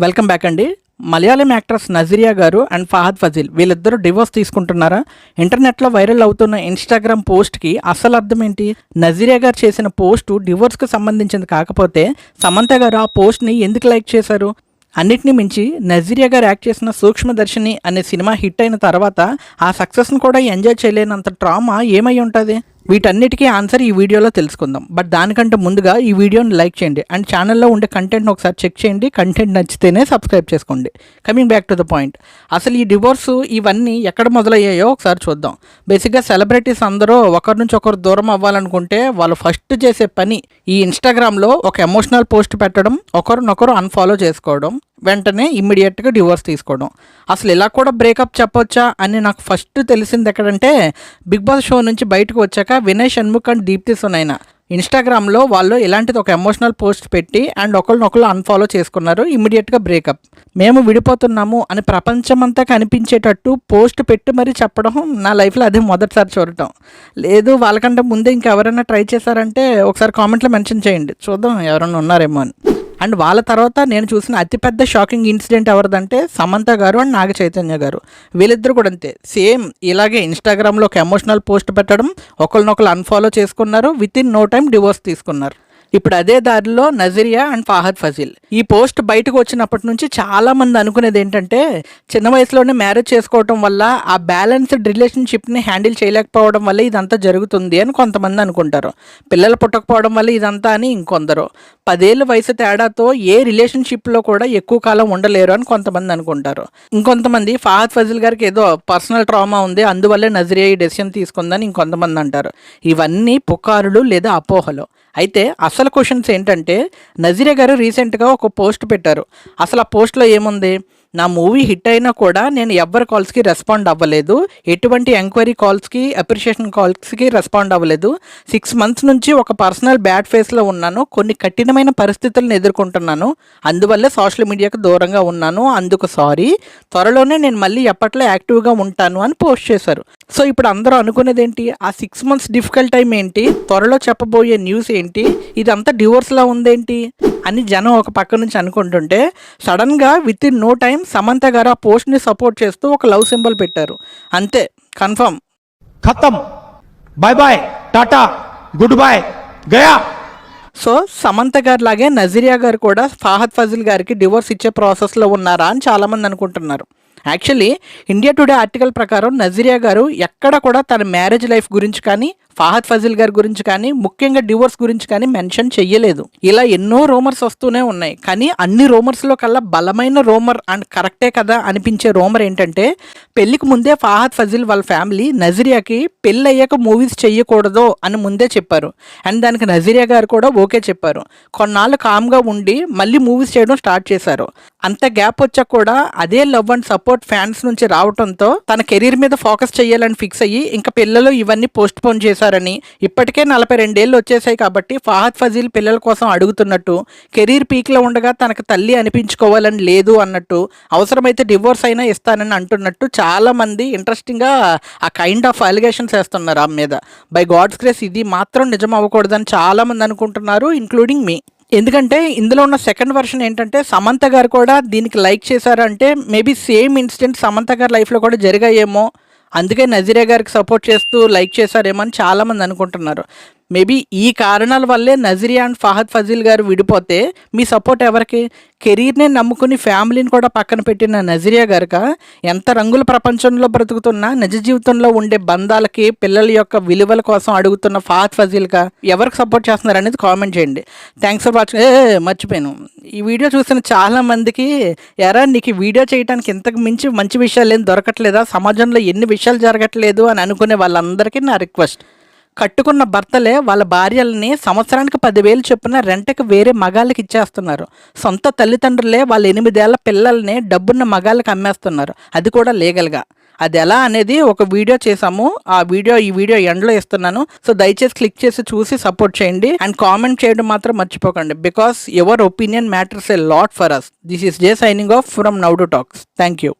Welcome back అండి. Malayalam actress Nazriya గారు and Fahadh Fazil వీళ్ళిద్దరూ డివోర్స్ తీసుకుంటున్నారా? ఇంటర్నెట్లో వైరల్ అవుతున్న ఇన్స్టాగ్రామ్ పోస్ట్కి అసలు అర్థం ఏంటి? నజరియా గారు చేసిన పోస్టు డివోర్స్కి సంబంధించింది కాకపోతే సమంత గారు ఆ పోస్ట్ని ఎందుకు లైక్ చేశారు? అన్నిటినీ మించి నజరియా గారు యాక్ట్ చేసిన సూక్ష్మదర్శిని అనే సినిమా హిట్ అయిన తర్వాత ఆ సక్సెస్ని కూడా ఎంజాయ్ చేయలేనంత ట్రామా ఏమై ఉంటుంది? వీటన్నిటికీ ఆన్సర్ ఈ వీడియోలో తెలుసుకుందాం. బట్ దానికంటే ముందుగా ఈ వీడియోని లైక్ చేయండి అండ్ ఛానల్లో ఉండే కంటెంట్ని ఒకసారి చెక్ చేయండి. కంటెంట్ నచ్చితేనే సబ్స్క్రైబ్ చేసుకోండి. Coming back to the point, అసలు ఈ డివోర్సు ఇవన్నీ ఎక్కడ మొదలయ్యాయో ఒకసారి చూద్దాం. బేసిక్గా సెలబ్రిటీస్ అందరూ ఒకరి నుంచి ఒకరు దూరం అవ్వాలనుకుంటే వాళ్ళు ఫస్ట్ చేసే పని ఈ ఇన్స్టాగ్రామ్లో ఒక ఎమోషనల్ పోస్ట్ పెట్టడం, ఒకరినొకరు అన్ఫాలో చేసుకోవడం, వెంటనే ఇమ్మీడియట్గా డివోర్స్ తీసుకోవడం. అసలు ఇలా కూడా బ్రేకప్ చెప్పొచ్చా అని నాకు ఫస్ట్ తెలిసింది ఎక్కడంటే బిగ్ బాస్ షో నుంచి బయటకు వచ్చాక వినయ్ షణ్ముఖ్ అండ్ దీప్తి సునైనా ఇన్స్టాగ్రామ్లో వాళ్ళు ఇలాంటిది ఒక ఎమోషనల్ పోస్ట్ పెట్టి అండ్ ఒకరినొకరు అన్ఫాలో చేసుకున్నారు. ఇమ్మీడియట్గా బ్రేకప్, మేము విడిపోతున్నాము అని ప్రపంచమంతా కనిపించేటట్టు పోస్ట్ పెట్టి మరీ చెప్పడం నా లైఫ్లో అదే మొదటిసారి చూడటం. లేదు వాళ్ళకంటే ముందే ఇంకెవరైనా ట్రై చేశారంటే ఒకసారి కామెంట్లో మెన్షన్ చేయండి, చూద్దాం ఎవరైనా ఉన్నారేమో అని. అండ్ వాళ్ళ తర్వాత నేను చూసిన అతిపెద్ద షాకింగ్ ఇన్సిడెంట్ ఎవరిదంటే సమంత గారు అండ్ నాగ చైతన్య గారు. వీళ్ళిద్దరు కూడా అంతే, సేమ్ ఇలాగే ఇన్స్టాగ్రామ్లో ఒక ఎమోషనల్ పోస్ట్ పెట్టడం, ఒకరినొకరు అన్ఫాలో చేసుకున్నారు, within no time divorce తీసుకున్నారు. ఇప్పుడు అదే దారిలో నజరియా అండ్ ఫహద్ ఫజిల్. ఈ పోస్ట్ బయటకు వచ్చినప్పటి నుంచి చాలామంది అనుకునేది ఏంటంటే చిన్న వయసులోనే మ్యారేజ్ చేసుకోవడం వల్ల ఆ బ్యాలెన్స్డ్ రిలేషన్షిప్ని హ్యాండిల్ చేయలేకపోవడం వల్ల ఇదంతా జరుగుతుంది అని కొంతమంది అనుకుంటారు. పిల్లలు పుట్టకపోవడం వల్ల ఇదంతా అని ఇంకొందరు. 10 ఏళ్ళ వయసు తేడాతో ఏ రిలేషన్షిప్లో కూడా ఎక్కువ కాలం ఉండలేరు అని కొంతమంది అనుకుంటారు. ఇంకొంతమంది ఫహద్ ఫజిల్ గారికి ఏదో పర్సనల్ ట్రామా ఉంది, అందువల్లే నజరియా ఈ డెసిషన్ తీసుకుందని ఇంకొంతమంది అంటారు. ఇవన్నీ పుకారులు లేదా అపోహలు. అయితే అసలు క్వశ్చన్స్ ఏంటంటే నజరియా గారు రీసెంట్గా ఒక పోస్ట్ పెట్టారు. అసలు ఆ పోస్ట్లో ఏముంది? నా మూవీ హిట్ అయినా కూడా నేను ఎవరి కాల్స్కి రెస్పాండ్ అవ్వలేదు, ఎటువంటి ఎంక్వైరీ కాల్స్కి అప్రిషియేషన్ కాల్స్కి రెస్పాండ్ అవ్వలేదు, 6 months నుంచి ఒక పర్సనల్ బ్యాడ్ ఫేస్లో ఉన్నాను, కొన్ని కఠినమైన పరిస్థితులను ఎదుర్కొంటున్నాను, అందువల్లే సోషల్ మీడియాకు దూరంగా ఉన్నాను, అందుకు సారీ, త్వరలోనే నేను మళ్ళీ ఎప్పట్లో యాక్టివ్గా ఉంటాను అని పోస్ట్ చేశారు. సో ఇప్పుడు అందరూ అనుకునేది ఏంటి? ఆ 6 months డిఫికల్ట్ టైం ఏంటి, త్వరలో చెప్పబోయే న్యూస్ ఏంటి, ఇదంతా డివోర్స్లా ఉందేంటి అని జనం ఒక పక్క నుంచి అనుకుంటుంటే సడన్గా within no time Samantha గారు ఆ పోస్ట్ని సపోర్ట్ చేస్తూ ఒక లవ్ సింబల్ పెట్టారు. అంతే, కన్ఫర్మ్, ఖతం, bye bye, tata, good bye, గయా. సో సమంత గారు లాగే నజరియా గారు కూడా ఫహద్ ఫజిల్ గారికి డివోర్స్ ఇచ్చే ప్రాసెస్లో ఉన్నారా అని చాలామంది అనుకుంటున్నారు. యాక్చువల్లీ ఇండియా టుడే ఆర్టికల్ ప్రకారం నజరియా గారు ఎక్కడ కూడా తన మ్యారేజ్ లైఫ్ గురించి కానీ ఫహద్ ఫజిల్ గారి గురించి కానీ ముఖ్యంగా డివోర్స్ గురించి కానీ మెన్షన్ చెయ్యలేదు. ఇలా ఎన్నో రూమర్స్ వస్తూనే ఉన్నాయి, కానీ అన్ని రూమర్స్లో కల్లా బలమైన రూమర్ అండ్ కరెక్టే కదా అనిపించే రూమర్ ఏంటంటే పెళ్లికి ముందే ఫహద్ ఫజిల్ వాళ్ళ ఫ్యామిలీ నజరియాకి పెళ్ళి అయ్యాక మూవీస్ చెయ్యకూడదు అని ముందే చెప్పారు. అండ్ దానికి నజరియా గారు కూడా ఓకే చెప్పారు. కొన్నాళ్ళు కామ్గా ఉండి మళ్ళీ మూవీస్ చేయడం స్టార్ట్ చేశారు. అంత గ్యాప్ వచ్చాక కూడా అదే లవ్ అండ్ సపోర్ట్ ఫ్యాన్స్ నుంచి రావడంతో తన కెరీర్ మీద ఫోకస్ చేయాలని ఫిక్స్ అయ్యి ఇంకా పిల్లలు ఇవన్నీ పోస్ట్ పోన్ చేశారని, ఇప్పటికే 42 ఏళ్ళు వచ్చేసాయి కాబట్టి ఫహద్ ఫజిల్ పిల్లల కోసం అడుగుతున్నట్టు, కెరీర్ పీక్లో ఉండగా తనకు తల్లి అనిపించుకోవాలని లేదు అన్నట్టు, అవసరమైతే డివోర్స్ అయినా ఇస్తానని అంటున్నట్టు చాలామంది ఇంట్రెస్టింగ్గా ఆ కైండ్ ఆఫ్ అలిగేషన్స్ వేస్తున్నారు ఆమె మీద. బై గాడ్స్ గ్రేస్ ఇది మాత్రం నిజం అవ్వకూడదని చాలామంది అనుకుంటున్నారు, ఇంక్లూడింగ్ మీ. ఎందుకంటే ఇందులో ఉన్న సెకండ్ వర్షన్ ఏంటంటే సమంత గారు కూడా దీనికి లైక్ చేశారంటే మేబీ సేమ్ ఇన్సిడెంట్ సమంత గారి లైఫ్లో కూడా జరిగాయేమో, అందుకే నజరియా గారికి సపోర్ట్ చేస్తూ లైక్ చేశారేమో అని చాలామంది అనుకుంటున్నారు. మేబీ ఈ కారణాల వల్లే నజరియా అండ్ ఫహద్ ఫజిల్ గారు విడిపోతే మీ సపోర్ట్ ఎవరికి? కెరీర్నే నమ్ముకుని ఫ్యామిలీని కూడా పక్కన పెట్టిన నజరియా గారుక ఎంత రంగుల ప్రపంచంలో బ్రతుకుతున్నా నిజ జీవితంలో ఉండే బంధాలకి పిల్లల యొక్క విలువల కోసం అడుగుతున్న ఫహద్ ఫజిల్గా ఎవరికి సపోర్ట్ చేస్తున్నారు అనేది కామెంట్ చేయండి. Thanks for watching. మర్చిపోయాను, ఈ వీడియో చూసిన చాలామందికి ఎరా నీకు ఈ వీడియో చేయడానికి ఇంతకు మించి మంచి విషయాలు ఏం దొరకట్లేదా, సమాజంలో ఎన్ని విషయాలు జరగట్లేదు అని అనుకునే వాళ్ళందరికీ నా రిక్వెస్ట్, కట్టుకున్న భర్తలే వాళ్ళ భార్యలని సంవత్సరానికి 10,000 చొప్పున రెంట్కి వేరే మగాళ్ళకి ఇచ్చేస్తున్నారు. సొంత తల్లిదండ్రులే వాళ్ళ 8 ఏళ్ల పిల్లల్ని డబ్బున్న మగాళ్ళకి అమ్మేస్తున్నారు, అది కూడా లీగల్గా. అది ఎలా అనేది ఒక వీడియో చేసాము, ఈ వీడియో ఎండ్లో ఇస్తున్నాను. సో దయచేసి క్లిక్ చేసి చూసి సపోర్ట్ చేయండి అండ్ కామెంట్ చేయడం మాత్రం మర్చిపోకండి, because your opinion matters a lot for us. This is J signing off from now to talks. Thank you.